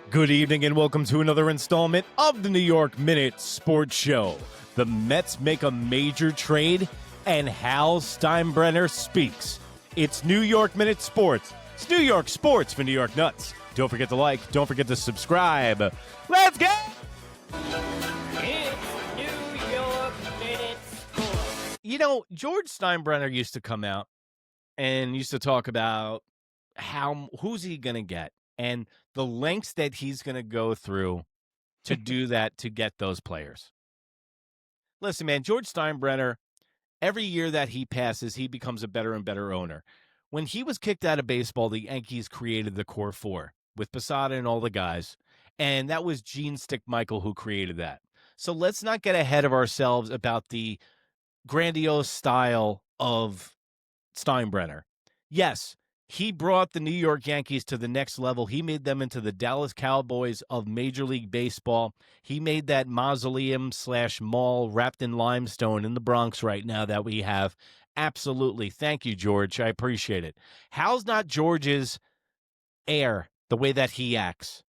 Good evening and welcome to another installment of the New York Minute Sports Show. The Mets make a major trade and HAL STEINBRENNER speaks. It's New York Minute Sports. It's New York sports for New York nuts. Don't forget to like. Don't forget to subscribe. Let's go! It's New York Minute Sports. You know, George Steinbrenner used to come out and used to talk about who's he going to get and the lengths that he's going to go through to do that, to get those players. Listen, man, George Steinbrenner, every year that he passes, he becomes a better and better owner. When he was kicked out of baseball, the Yankees created the core four with Posada and all the guys, and that was Gene Stick Michael who created that. So let's not get ahead of ourselves about the grandiose style of Steinbrenner. Yes, he brought the New York Yankees to the next level. He made them into the Dallas Cowboys of Major League Baseball. He made that mausoleum/mall wrapped in limestone in the Bronx right now that we have. Absolutely. Thank you, George. I appreciate it. Hal's not George's heir the way that he acts.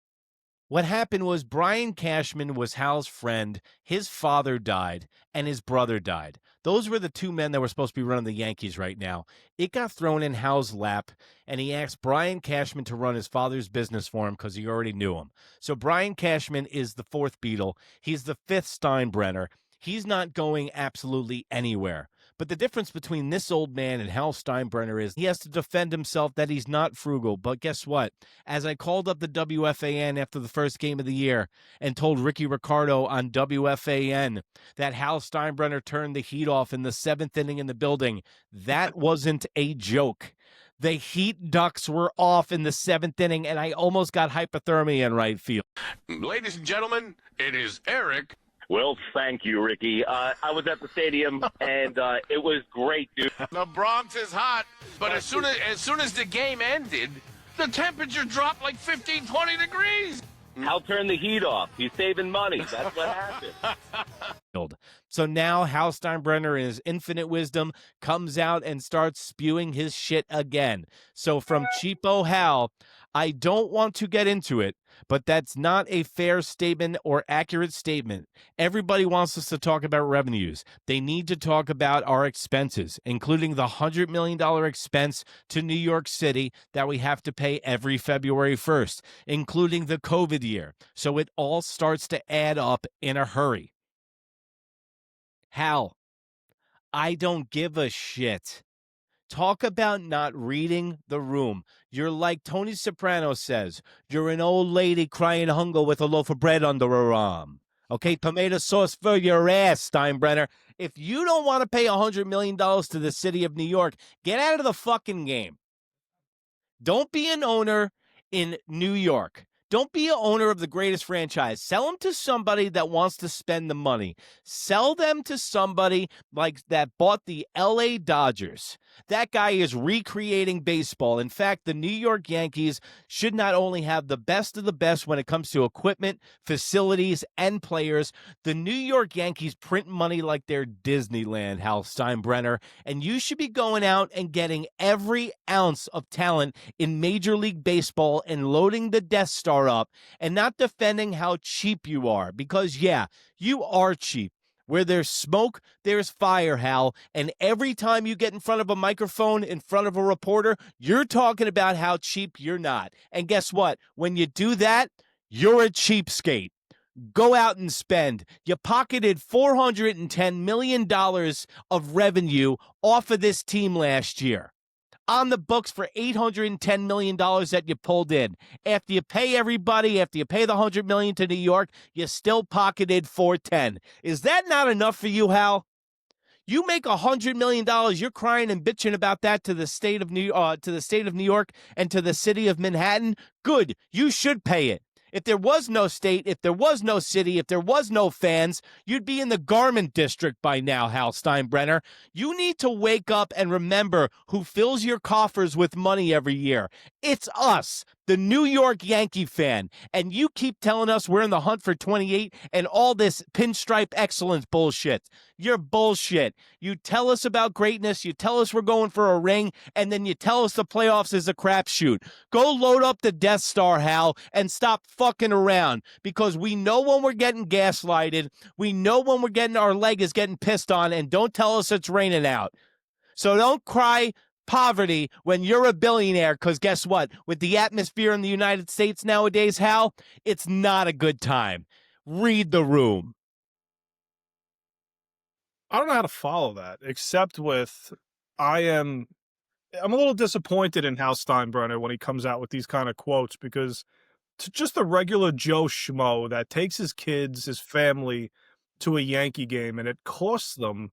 What happened was Brian Cashman was Hal's friend. His father died, and his brother died. Those were the two men that were supposed to be running the Yankees right now. It got thrown in Hal's lap, and he asked Brian Cashman to run his father's business for him because he already knew him. So Brian Cashman is the fourth Beatle. He's the fifth Steinbrenner. He's not going absolutely anywhere. But the difference between this old man and HAL Steinbrenner is he has to defend himself that he's not frugal. But guess what? As I called up the WFAN after the first game of the year and told Ricky Ricardo on WFAN that HAL Steinbrenner turned the heat off in the seventh inning in the building, that wasn't a joke. The heat ducts were off in the seventh inning, and I almost got hypothermia in right field. Ladies and gentlemen, it is Erik. Well, thank you, Ricky. I was at the stadium, and it was great, dude. The Bronx is hot, but as soon as the game ended, the temperature dropped like 15, 20 degrees. Hal turned the heat off. He's saving money. That's what happened. So now HAL Steinbrenner, in his infinite wisdom, comes out and starts spewing his shit again. So from Cheapo Hal, I don't want to get into it, but that's not a fair statement or accurate statement. Everybody wants us to talk about revenues. They need to talk about our expenses, including the $100 million expense to New York City that we have to pay every February 1st, including the COVID year. So it all starts to add up in a hurry. Hal, I don't give a shit. Talk about not reading the room. You're like Tony Soprano says, you're an old lady crying hunger with a loaf of bread under her arm. Okay, tomato sauce for your ass, Steinbrenner. If you don't want to pay $100 million to the city of New York, get out of the fucking game. Don't be an owner in New York. Don't be an owner of the greatest franchise. Sell them to somebody that wants to spend the money. Sell them to somebody like that bought the LA Dodgers. That guy is recreating baseball. In fact, the New York Yankees should not only have the best of the best when it comes to equipment, facilities, and players. The New York Yankees print money like they're Disneyland, HAL Steinbrenner, and you should be going out and getting every ounce of talent in Major League Baseball and loading the Death Star up and not defending how cheap you are, because yeah, you are cheap. Where there's smoke, there's fire, Hal. And every time you get in front of a microphone, in front of a reporter, you're talking about how cheap you're not. And guess what? When you do that, you're a cheapskate. Go out and spend. You pocketed $410 million of revenue off of this team last year. On the books for $810 million that you pulled in. After you pay everybody, after you pay the $100 million to New York, you still pocketed $410. Is that not enough for you, Hal? You make $100 million, you're crying and bitching about that to the state of New York and to the city of Manhattan. Good, you should pay it. If there was no state, if there was no city, if there was no fans, you'd be in the garment district by now, HAL Steinbrenner. You need to wake up and remember who fills your coffers with money every year. It's us. the New York Yankee fan, and you keep telling us we're in the hunt for 28 and all this pinstripe excellence bullshit. You're bullshit. You tell us about greatness, you tell us we're going for a ring, and then you tell us the playoffs is a crapshoot. Go load up the Death Star, Hal, and stop fucking around, because we know when we're getting gaslighted. We know when we're getting our leg is getting pissed on, and don't tell us it's raining out. So don't cry poverty when you're a billionaire, because guess what? With the atmosphere in the United States nowadays, Hal, it's not a good time. Read the room. I don't know how to follow that, except with I'm a little disappointed in HAL Steinbrenner when he comes out with these kind of quotes, because to just the regular Joe Schmo that takes his kids, his family to a Yankee game, and it costs them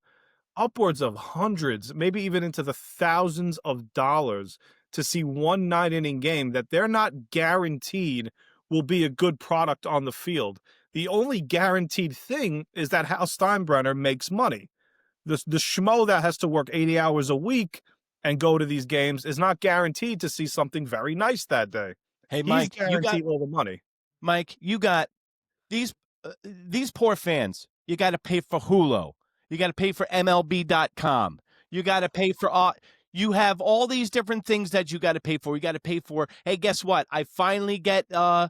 upwards of hundreds, maybe even into the thousands of dollars to see one 9-inning game that they're not guaranteed will be a good product on the field. The only guaranteed thing is that HAL Steinbrenner makes money. The schmo that has to work 80 hours a week and go to these games is not guaranteed to see something very nice that day. Hey, Mike, He's guaranteed all the money. Mike, you got these poor fans. You got to pay for Hulu. You got to pay for MLB.com. You got to pay for you have all these different things that you got to pay for. You got to pay for, hey, guess what? I finally get the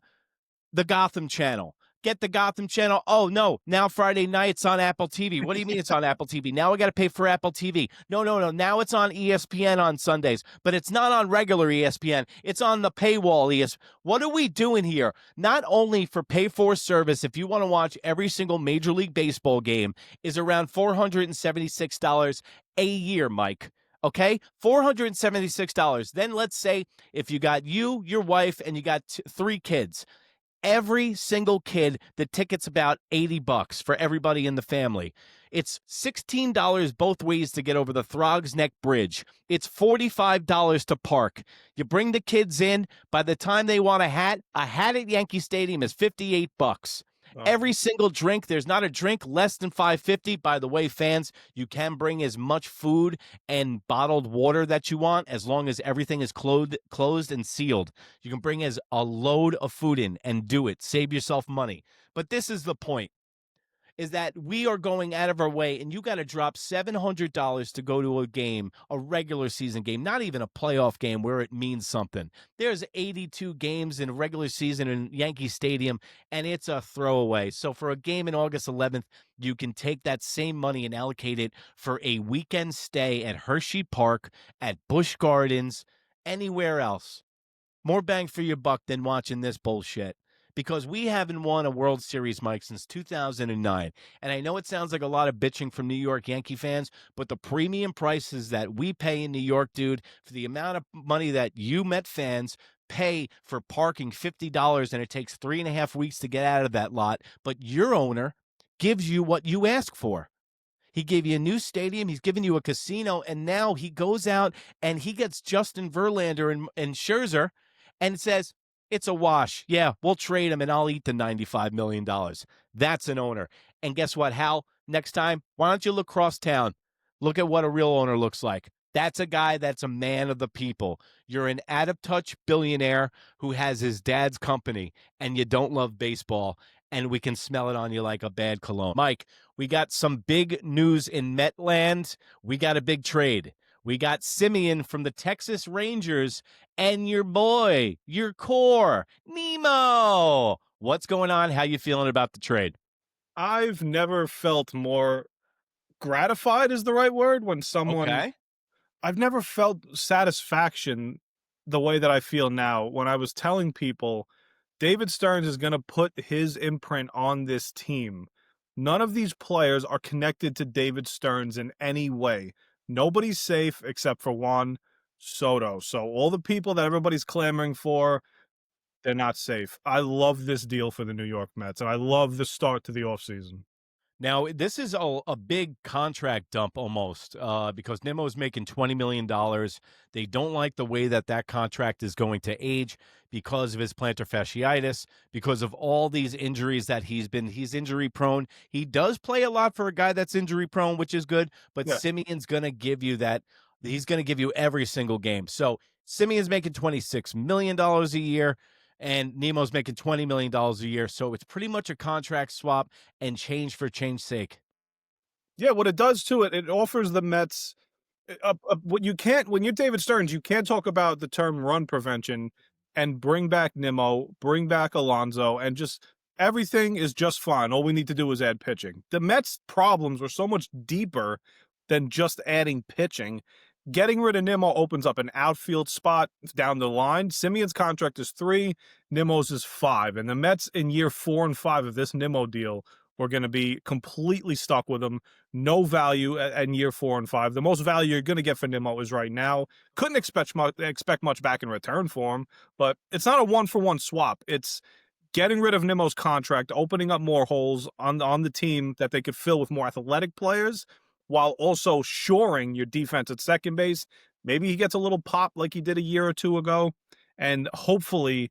Gotham channel. Get the Gotham channel. Oh, no. Now Friday night it's on Apple TV. What do you mean it's on Apple TV? Now I got to pay for Apple TV. No. Now it's on ESPN on Sundays, but it's not on regular ESPN. It's on the paywall ESPN. What are we doing here? Not only for pay-for service, if you want to watch every single Major League Baseball game, is around $476 a year, Mike. Okay? $476. Then let's say if you got you, your wife, and you got 3 kids. Every single kid, the ticket's about $80 for everybody in the family. It's $16 both ways to get over the Throgs Neck Bridge. It's $45 to park. You bring the kids in. By the time they want a hat at Yankee Stadium is $58. Oh. Every single drink, there's not a drink less than $5.50. By the way, fans, you can bring as much food and bottled water that you want as long as everything is closed and sealed. You can bring as a load of food in and do it. Save yourself money. But this is the point, is that we are going out of our way, and you got to drop $700 to go to a game, a regular season game, not even a playoff game where it means something. There's 82 games in a regular season in Yankee Stadium, and it's a throwaway. So for a game in August 11th, you can take that same money and allocate it for a weekend stay at Hershey Park, at Busch Gardens, anywhere else. More bang for your buck than watching this bullshit. Because we haven't won a World Series, Mike, since 2009. And I know it sounds like a lot of bitching from New York Yankee fans, but the premium prices that we pay in New York, dude, for the amount of money that you Met fans pay for parking $50, and it takes 3.5 weeks to get out of that lot, but your owner gives you what you ask for. He gave you a new stadium. He's given you a casino. And now he goes out and he gets Justin Verlander and Scherzer and says, it's a wash. Yeah, we'll trade him and I'll eat the $95 million. That's an owner. And guess what, Hal? Next time, why don't you look across town? Look at what a real owner looks like. That's a guy that's a man of the people. You're an out-of-touch billionaire who has his dad's company, and you don't love baseball, and we can smell it on you like a bad cologne. Mike, we got some big news in Metland. We got a big trade. We got Semien from the Texas Rangers and your boy, your core, Nimmo. What's going on? How you feeling about the trade? I've never felt more gratified is the right word when someone... Okay. I've never felt satisfaction the way that I feel now when I was telling people David Stearns is going to put his imprint on this team. None of these players are connected to David Stearns in any way. Nobody's safe except for Juan Soto. So all the people that everybody's clamoring for, they're not safe. I love this deal for the New York Mets, and I love the start to the offseason. Now, this is a big contract dump almost because Nimmo's making $20 million. They don't like the way that contract is going to age because of his plantar fasciitis, because of all these injuries that he's injury prone. He does play a lot for a guy that's injury prone, which is good, but yeah. Semien's going to give you that. He's going to give you every single game. So Semien's making $26 million a year, and Nimmo's making $20 million a year. So it's pretty much a contract swap and change for change's sake. Yeah, what it does to it offers the Mets what you can't when you're David Stearns, you can't talk about the term run prevention and bring back Nimmo, bring back Alonso, and just everything is just fine. All we need to do is add pitching. The Mets' problems were so much deeper than just adding pitching. Getting rid of Nimmo opens up an outfield spot down the line. Semien's contract is 3, Nimmo's is 5. And the Mets in year 4 and 5 of this Nimmo deal were going to be completely stuck with him. No value in year 4 and 5. The most value you're going to get for Nimmo is right now. Couldn't expect much back in return for him, but it's not a one-for-one swap. It's getting rid of Nimmo's contract, opening up more holes on the team that they could fill with more athletic players, while also shoring your defense at second base. Maybe he gets a little pop like he did a year or 2 ago, and hopefully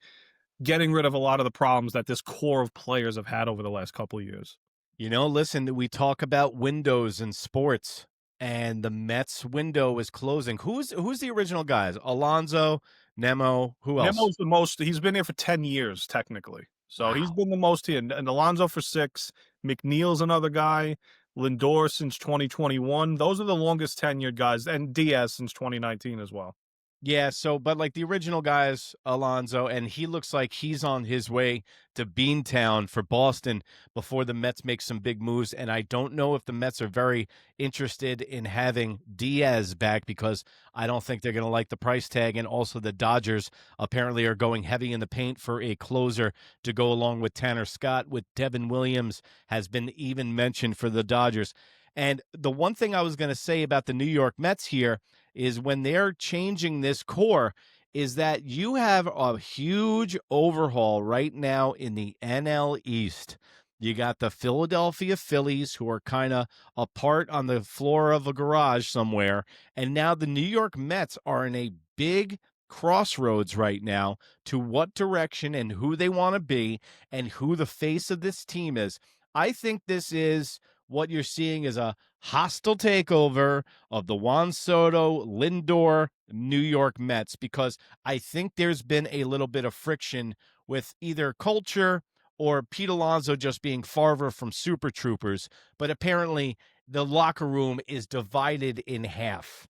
getting rid of a lot of the problems that this core of players have had over the last couple of years. You know, listen, we talk about windows in sports, and the Mets window is closing. Who's the original guys? Alonso, Nimmo, who else? Nimmo's the most. He's been here for 10 years, technically. So he's been the most here. And Alonso for 6. McNeil's another guy. Lindor since 2021. Those are the longest tenured guys. And Diaz since 2019 as well. Yeah, so, but like the original guys, Alonso, and he looks like he's on his way to Beantown for Boston before the Mets make some big moves. And I don't know if the Mets are very interested in having Diaz back, because I don't think they're going to like the price tag. And also the Dodgers apparently are going heavy in the paint for a closer to go along with Tanner Scott, with Devin Williams has been even mentioned for the Dodgers. And the one thing I was going to say about the New York Mets here is when they're changing this core is that you have a huge overhaul right now in the NL East. You got the Philadelphia Phillies, who are kind of apart on the floor of a garage somewhere. And now the New York Mets are in a big crossroads right now to what direction and who they want to be and who the face of this team is. I think this is what you're seeing is a hostile takeover of the Juan Soto, Lindor, New York Mets, because I think there's been a little bit of friction with either culture or Pete Alonso just being farther from Super Troopers. But apparently the locker room is divided in half.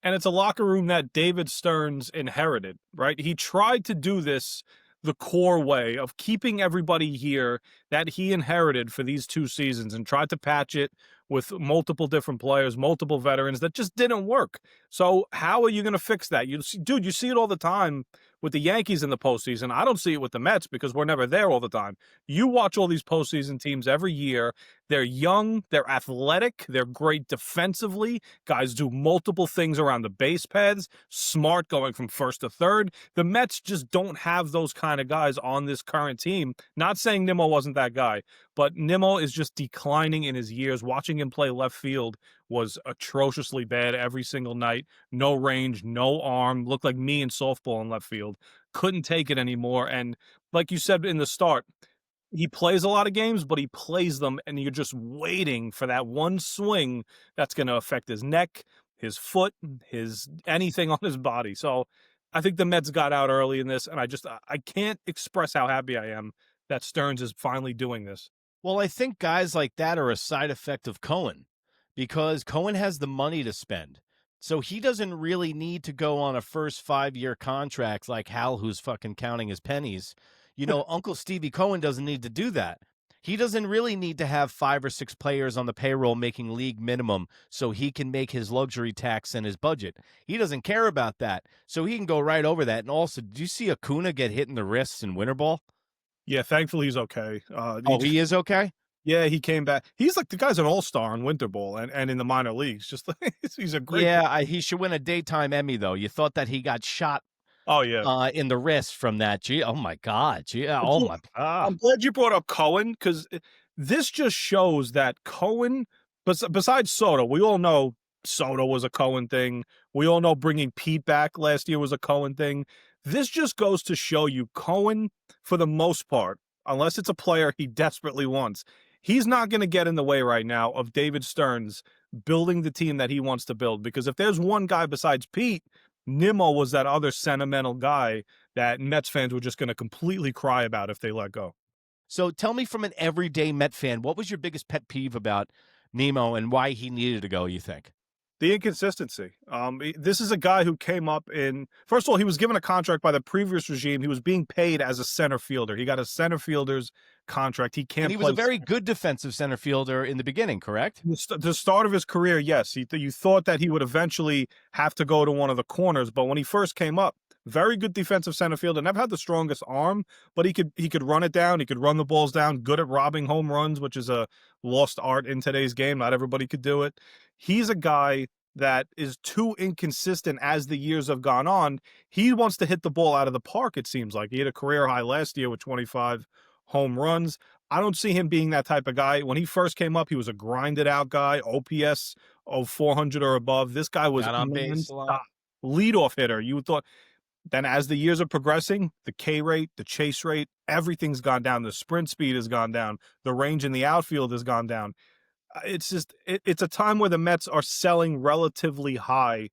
And it's a locker room that David Stearns inherited, right? He tried to do this the core way of keeping everybody here that he inherited for these 2 seasons and tried to patch it with multiple different players, multiple veterans that just didn't work. So how are you going to fix that? You see it all the time with the Yankees in the postseason. I don't see it with the Mets because we're never there all the time. You watch all these postseason teams every year. They're young, they're athletic, they're great defensively. Guys do multiple things around the base paths, smart going from first to third. The Mets just don't have those kind of guys on this current team. Not saying Nimmo wasn't that guy, but Nimmo is just declining in his years. Watching him play left field was atrociously bad every single night. No range, no arm. Looked like me in softball in left field. Couldn't take it anymore. And like you said in the start, he plays a lot of games, but he plays them, and you're just waiting for that one swing that's going to affect his neck, his foot, his anything on his body. So I think the Mets got out early in this, and I can't express how happy I am that Stearns is finally doing this. Well, I think guys like that are a side effect of Cohen, because Cohen has the money to spend. So he doesn't really need to go on a first 5-year contract like Hal, who's fucking counting his pennies. You know, Uncle Stevie Cohen doesn't need to do that. He doesn't really need to have 5 or 6 players on the payroll making league minimum so he can make his luxury tax and his budget. He doesn't care about that. So he can go right over that. And also, did you see Acuna get hit in the wrists in winter ball? Yeah, thankfully he's okay. He is okay? Yeah, he came back. He's like the guy's an all-star in winter ball and in the minor leagues. Just he's a great. Yeah, he should win a daytime Emmy though. You thought that he got shot. Oh yeah, in the wrist from that. Gee, oh my God. Gee, oh my God. I'm glad you brought up Cohen because this just shows that Cohen, besides Soto, we all know Soto was a Cohen thing. We all know bringing Pete back last year was a Cohen thing. This just goes to show you Cohen, for the most part, unless it's a player he desperately wants, he's not going to get in the way right now of David Stearns building the team that he wants to build. Because if there's one guy besides Pete Nimmo was that other sentimental guy that Mets fans were just going to completely cry about if they let go. So tell me, from an everyday Met fan, what was your biggest pet peeve about Nimmo and why he needed to go, you think? The inconsistency. This is a guy who came up in. First of all, he was given a contract by the previous regime. He was being paid as a center fielder. He got a center fielder's contract. He can't. And he was a very good defensive center fielder in the beginning, correct? The start of his career, yes. You thought that he would eventually have to go to one of the corners, but when he first came up, very good defensive center fielder. Never had the strongest arm, but he could run it down. He could run the balls down. Good at robbing home runs, which is a lost art in today's game. Not everybody could do it. He's a guy that is too inconsistent as the years have gone on. He wants to hit the ball out of the park, it seems like. He had a career high last year with 25 home runs. I don't see him being that type of guy. When he first came up, he was a grinded out guy, OPS of 400 or above. This guy was Got on base a lot. leadoff hitter. You thought. Then as the years are progressing, the K rate, the chase rate, everything's gone down. The sprint speed has gone down. The range in the outfield has gone down. It's just it's a time where the Mets are selling relatively high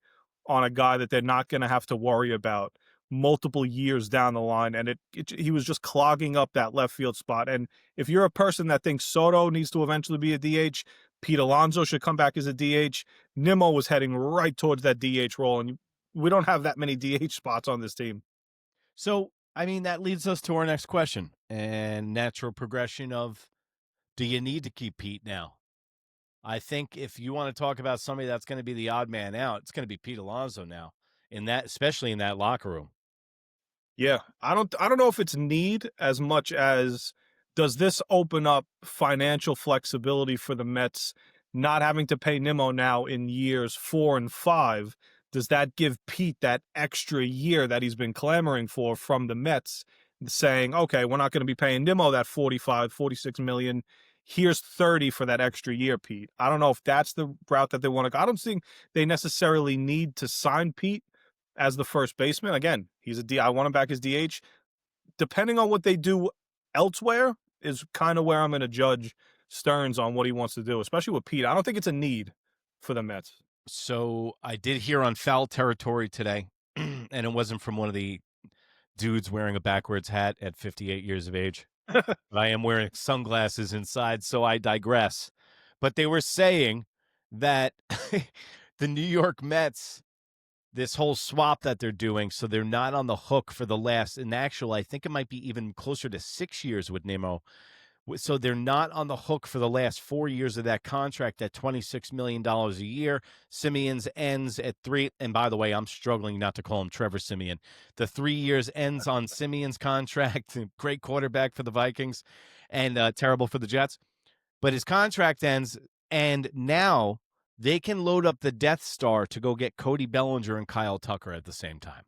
on a guy that they're not going to have to worry about multiple years down the line. And he was just clogging up that left field spot. And if you're a person that thinks Soto needs to eventually be a DH, Pete Alonso should come back as a DH, Nimmo was heading right towards that DH role. And we don't have that many DH spots on this team. So, I mean, that leads us to our next question and natural progression of, do you need to keep Pete now? I think if you want to talk about somebody that's going to be the odd man out, it's going to be Pete Alonso now, especially in that locker room. Yeah, I don't know if it's need as much as does this open up financial flexibility for the Mets, not having to pay Nimmo now in years 4 and 5. Does that give Pete that extra year that he's been clamoring for from the Mets, saying, okay, we're not going to be paying Nimmo that 45, 46 million. Here's 30 for that extra year, Pete. I don't know if that's the route that they want to go. I don't think they necessarily need to sign Pete as the first baseman. Again, he's a D. I want him back as DH. Depending on what they do elsewhere is kind of where I'm going to judge Stearns on what he wants to do, especially with Pete. I don't think it's a need for the Mets. So I did hear on Foul Territory today, and it wasn't from one of the dudes wearing a backwards hat at 58 years of age. But I am wearing sunglasses inside, so I digress. But they were saying that the New York Mets, this whole swap that they're doing, so they're not on the hook for the last, in actual, I think it might be even closer to 6 years with Nimmo. So they're not on the hook for the last 4 years of that contract at $26 million a year. Semien's ends at 3. And by the way, I'm struggling not to call him Trevor Semien. The 3 years ends on Semien's contract. Great quarterback for the Vikings and terrible for the Jets. But his contract ends, and now they can load up the Death Star to go get Cody Bellinger and Kyle Tucker at the same time.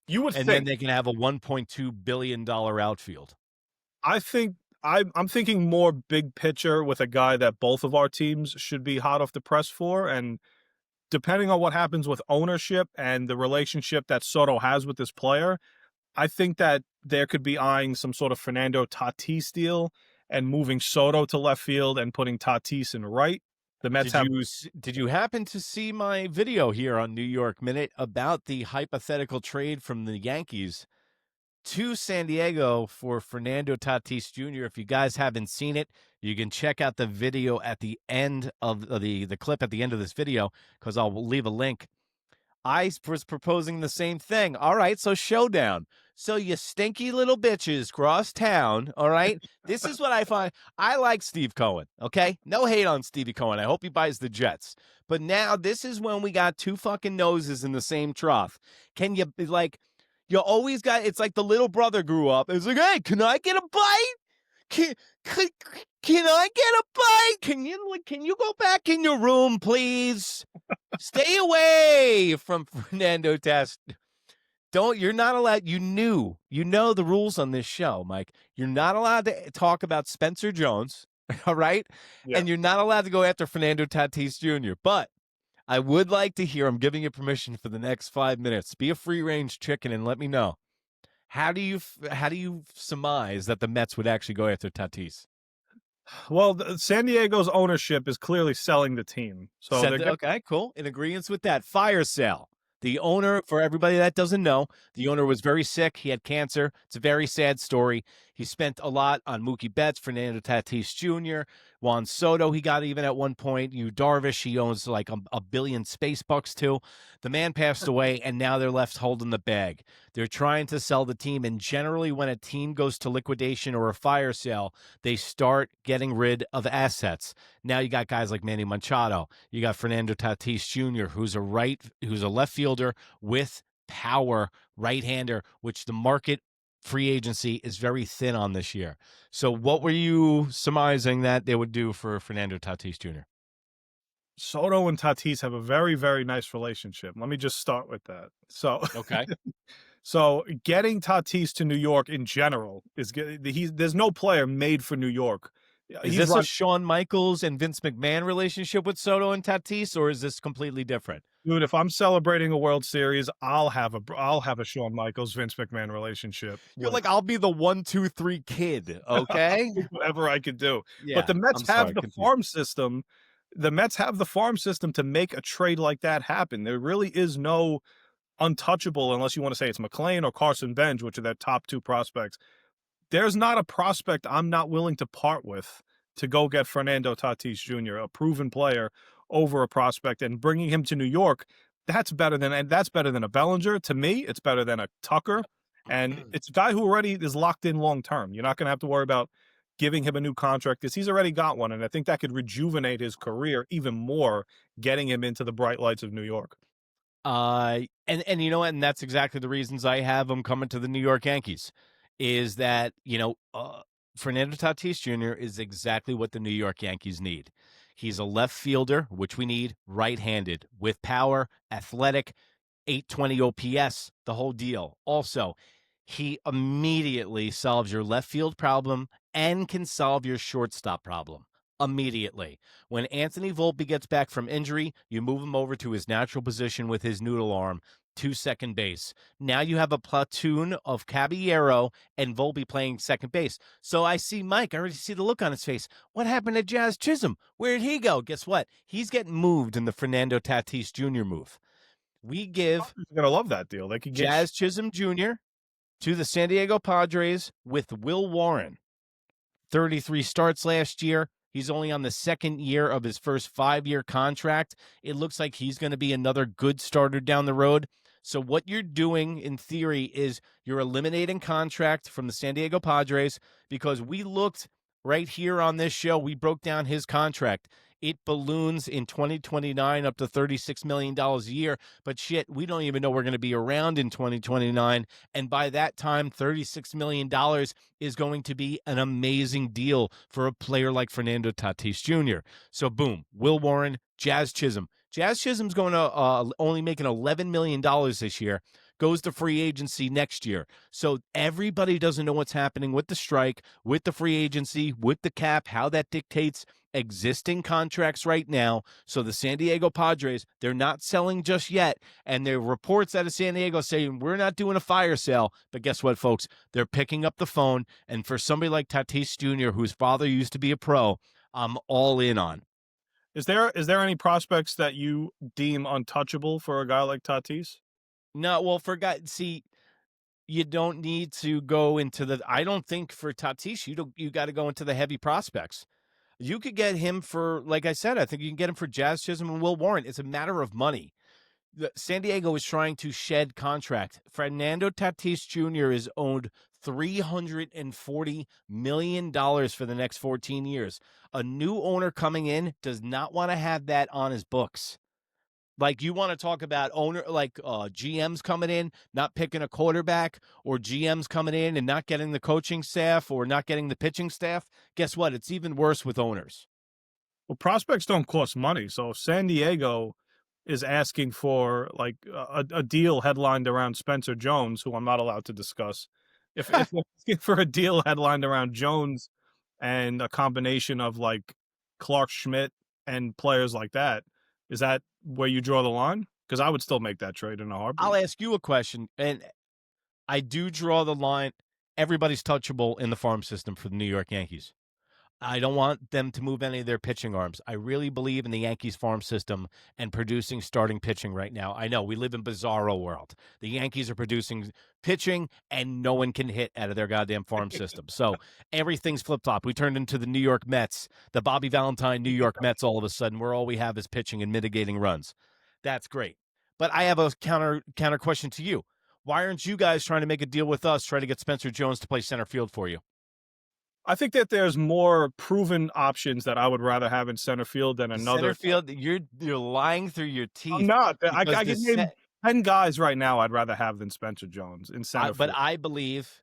You would and think. Then they can have a $1.2 billion outfield. I think I'm thinking more big picture with a guy that both of our teams should be hot off the press for. And depending on what happens with ownership and the relationship that Soto has with this player, I think that there could be eyeing some sort of Fernando Tatis deal and moving Soto to left field and putting Tatis in right. The Mets Did you happen to see my video here on New York Minute about the hypothetical trade from the Yankees to San Diego for Fernando Tatis Jr.? If you guys haven't seen it, you can check out the video at the end of the clip at the end of this video, because I'll leave a link. I was proposing the same thing. All right, so showdown. So you stinky little bitches cross town, all right? This is what I find. I like Steve Cohen, okay? No hate on Stevie Cohen. I hope he buys the Jets. But now this is when we got two fucking noses in the same trough. Can you, like, you always got, it's like the little brother grew up. It's like, hey, can I get a bite? Can I get a bite? Can you go back in your room, please? Stay away from Fernando Tatis. You're not allowed. You know the rules on this show, Mike. You're not allowed to talk about Spencer Jones, all right? Yeah. And you're not allowed to go after Fernando Tatis Jr. But I would like to hear, I'm giving you permission for the next 5 minutes. Be a free-range chicken and let me know. How do you surmise that the Mets would actually go after Tatis? Well, San Diego's ownership is clearly selling the team. So okay, cool. In agreement with that. Fire sale. The owner, for everybody that doesn't know, the owner was very sick. He had cancer. It's a very sad story. He spent a lot on Mookie Betts, Fernando Tatis Jr., Juan Soto. He got even at one point. Yu Darvish, he owns like a billion space bucks too. The man passed away, and now they're left holding the bag. They're trying to sell the team, and generally when a team goes to liquidation or a fire sale, they start getting rid of assets. Now you got guys like Manny Machado. You got Fernando Tatis Jr., who's a left fielder with power, right-hander, which the market free agency is very thin on this year. So what were you surmising that they would do for Fernando Tatis Jr.? Soto and Tatis have a very, very nice relationship. Let me just start with that. So, Okay. so getting Tatis to New York in general there's no player made for New York. Is this a Shawn Michaels and Vince McMahon relationship with Soto and Tatis, or is this completely different? Dude, if I'm celebrating a World Series, I'll have a Shawn Michaels Vince McMahon relationship. You're like, I'll be the 1, 2, 3 kid, okay? Whatever I could do. Yeah, but the Mets I'm have sorry, the continue. farm system. The Mets have the farm system to make a trade like that happen. There really is no untouchable, unless you want to say it's McLean or Carson Bench, which are their top two prospects. There's not a prospect I'm not willing to part with to go get Fernando Tatis Jr., a proven player, over a prospect, and bringing him to New York. That's better than a Bellinger. To me, it's better than a Tucker, and it's a guy who already is locked in long term. You're not going to have to worry about giving him a new contract because he's already got one, and I think that could rejuvenate his career even more, getting him into the bright lights of New York. And you know what? And that's exactly the reasons I have him coming to the New York Yankees. Is that Fernando Tatis Jr. is exactly what the New York Yankees need. He's a left fielder, which we need, right-handed, with power, athletic, 820 OPS, the whole deal. Also, he immediately solves your left field problem and can solve your shortstop problem immediately. When Anthony Volpe gets back from injury, you move him over to his natural position with his noodle arm to second base. Now you have a platoon of Caballero and Volpe playing second base. So I see Mike. I already see the look on his face. What happened to Jazz Chisholm? Where did he go? Guess what? He's getting moved in the Fernando Tatis Jr. move. We give You're going to love that deal. They could get Jazz Chisholm Jr. to the San Diego Padres with Will Warren. 33 starts last year. He's only on the second year of his first 5-year contract. It looks like he's going to be another good starter down the road. So what you're doing in theory is you're eliminating contract from the San Diego Padres, because we looked right here on this show. We broke down his contract. It balloons in 2029 up to $36 million a year. But shit, we don't even know we're going to be around in 2029. And by that time, $36 million is going to be an amazing deal for a player like Fernando Tatis Jr. So boom, Will Warren, Jazz Chisholm. Jazz Chisholm's going to only making $11 million this year. Goes to free agency next year. So everybody doesn't know what's happening with the strike, with the free agency, with the cap, how that dictates existing contracts right now. So the San Diego Padres, they're not selling just yet. And there are reports out of San Diego saying we're not doing a fire sale. But guess what, folks? They're picking up the phone. And for somebody like Tatis Jr., whose father used to be a pro, I'm all in on. Is there any prospects that you deem untouchable for a guy like Tatis? No, well, see, you don't need to go into the. I don't think for Tatis, you got to go into the heavy prospects. You could get him for, like I said, I think you can get him for Jazz Chisholm and Will Warren. It's a matter of money. San Diego is trying to shed contract. Fernando Tatis Jr. is owed $340 million for the next 14 years. A new owner coming in does not want to have that on his books. Like, you want to talk about GMs coming in, not picking a quarterback, or GMs coming in and not getting the coaching staff or not getting the pitching staff. Guess what? It's even worse with owners. Well, prospects don't cost money. So if San Diego is asking for like a deal headlined around Spencer Jones, who I'm not allowed to discuss, if they're asking for a deal headlined around Jones and a combination of like Clark Schmidt and players like that, is that where you draw the line? Because I would still make that trade in a heartbeat. I'll ask you a question, and I do draw the line. Everybody's touchable in the farm system for the New York Yankees. I don't want them to move any of their pitching arms. I really believe in the Yankees farm system and producing starting pitching right now. I know we live in bizarro world. The Yankees are producing pitching and no one can hit out of their goddamn farm system. So everything's flip-flop. We turned into the New York Mets, the Bobby Valentine New York Mets all of a sudden, where all we have is pitching and mitigating runs. That's great. But I have a counter question to you. Why aren't you guys trying to make a deal with us, try to get Spencer Jones to play center field for you? I think that there's more proven options that I would rather have in center field than another. Center field, you're lying through your teeth. I'm not. I because can the name 10 guys right now I'd rather have than Spencer Jones in center But field. I believe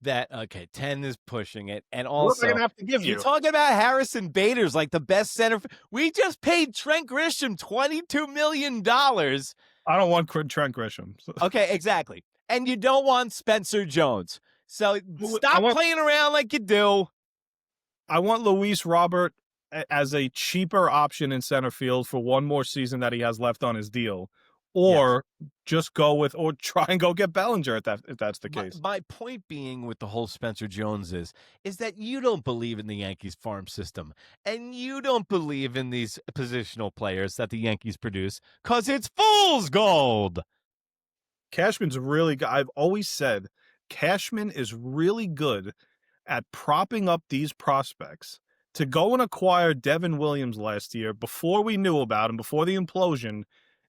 that, okay, 10 is pushing it. And What am I also, gonna have to give you? you're talking about Harrison Bader's like the best center. We just paid Trent Grisham $22 million. I don't want Trent Grisham. Okay, exactly. And you don't want Spencer Jones. So stop playing around like you do. I want Luis Robert as a cheaper option in center field for one more season that he has left on his deal, or just go with, or try and go get Bellinger if that's the case. My point being with the whole Spencer Jones is that you don't believe in the Yankees farm system, and you don't believe in these positional players that the Yankees produce because it's fool's gold. Cashman's really good. I've always said Cashman is really good at propping up these prospects. To go and acquire Devin Williams last year before we knew about him, before the implosion,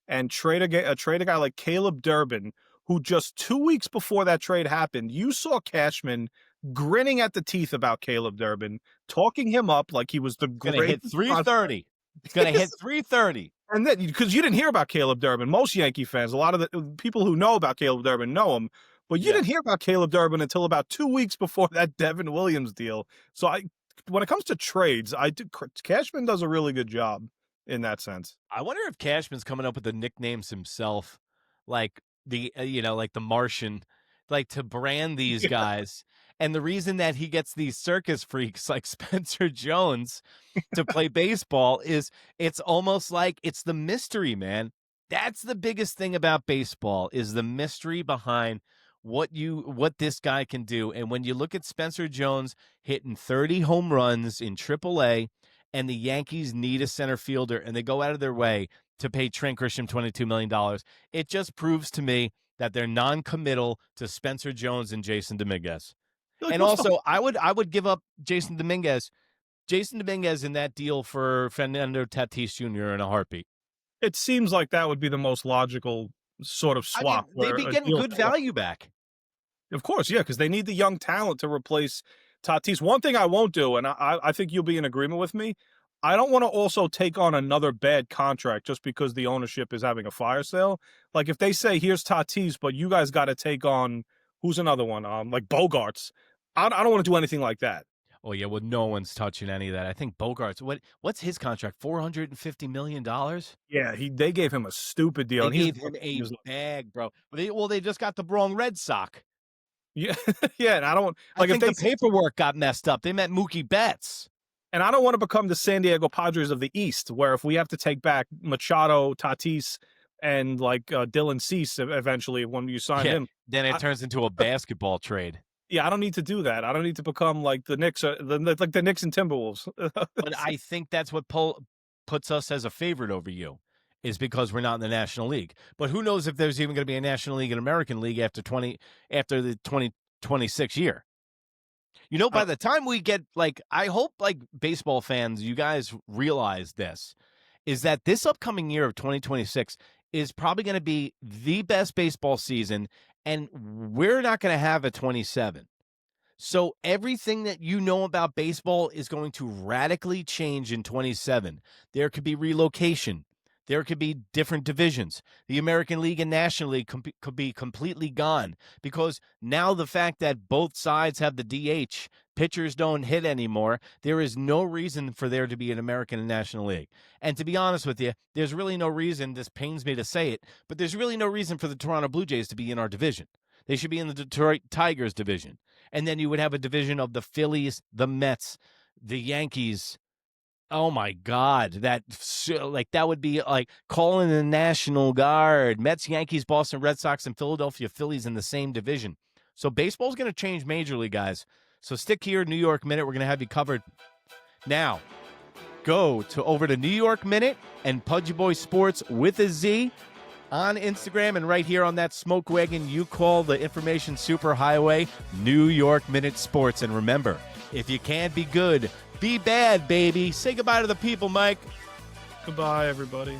and trade a guy like Caleb Durbin, who just 2 weeks before that trade happened, you saw Cashman grinning at the teeth about Caleb Durbin, talking him up like he was the Going to hit greatest 330. It's going to hit 330. And then, because you didn't hear about Caleb Durbin, most Yankee fans, a lot of the people who know about Caleb Durbin know him, but you didn't hear about Caleb Durbin until about 2 weeks before that Devin Williams deal. So when it comes to trades, Cashman does a really good job in that sense. I wonder if Cashman's coming up with the nicknames himself, like like the Martian, like to brand these guys. And the reason that he gets these circus freaks like Spencer Jones to play baseball is it's almost like it's the mystery, man. That's the biggest thing about baseball is the mystery behind what this guy can do. And when you look at Spencer Jones hitting 30 home runs in AAA, and the Yankees need a center fielder, and they go out of their way to pay Trent Grisham $22 million, it just proves to me that they're non-committal to Spencer Jones and Jason Dominguez. And also, I would give up Jason Dominguez in that deal for Fernando Tatis Jr. in a heartbeat. It seems like that would be the most logical sort of swap. I mean, they'd be getting good value back. Of course, yeah, because they need the young talent to replace Tatis. One thing I won't do, and I think you'll be in agreement with me, I don't want to also take on another bad contract just because the ownership is having a fire sale. Like if they say, here's Tatis, but you guys got to take on, who's another one? Like Bogarts. I don't want to do anything like that. Oh, yeah, well, no one's touching any of that. I think Bogarts, what's his contract, $450 million? Yeah, they gave him a stupid deal. They gave him a bag, bro. They just got the wrong Red Sox. Yeah, yeah, and I don't like. I think the paperwork got messed up. They meant Mookie Betts, and I don't want to become the San Diego Padres of the East, where if we have to take back Machado, Tatis, and like Dylan Cease eventually when you sign him, then it turns into a basketball trade. Yeah, I don't need to do that. I don't need to become like the Knicks, like the Knicks and Timberwolves. But I think that's what puts us as a favorite over you. Is because we're not in the National League. But who knows if there's even going to be a National League and American League after the 2026 year. You know, by the time we get, like, I hope, like, baseball fans, you guys realize this, is that this upcoming year of 2026 is probably going to be the best baseball season, and we're not going to have a 27. So everything that you know about baseball is going to radically change in 27. There could be relocation. There could be different divisions. The American League and National League could be completely gone because now the fact that both sides have the DH, pitchers don't hit anymore, there is no reason for there to be an American and National League. And to be honest with you, there's really no reason, this pains me to say it, but there's really no reason for the Toronto Blue Jays to be in our division. They should be in the Detroit Tigers division. And then you would have a division of the Phillies, the Mets, the Yankees. Oh my God, that would be like calling the National Guard. Mets, Yankees, Boston Red Sox, and Philadelphia Phillies in the same division. So baseball's going to change majorly, guys. So stick here, New York Minute. We're going to have you covered. Now, go to over to New York Minute and Pudgy Boy Sports with a Z on Instagram, and right here on that smoke wagon you call the information superhighway, New York Minute Sports. And remember, if you can't be good, be bad, baby. Say goodbye to the people, Mike. Goodbye, everybody.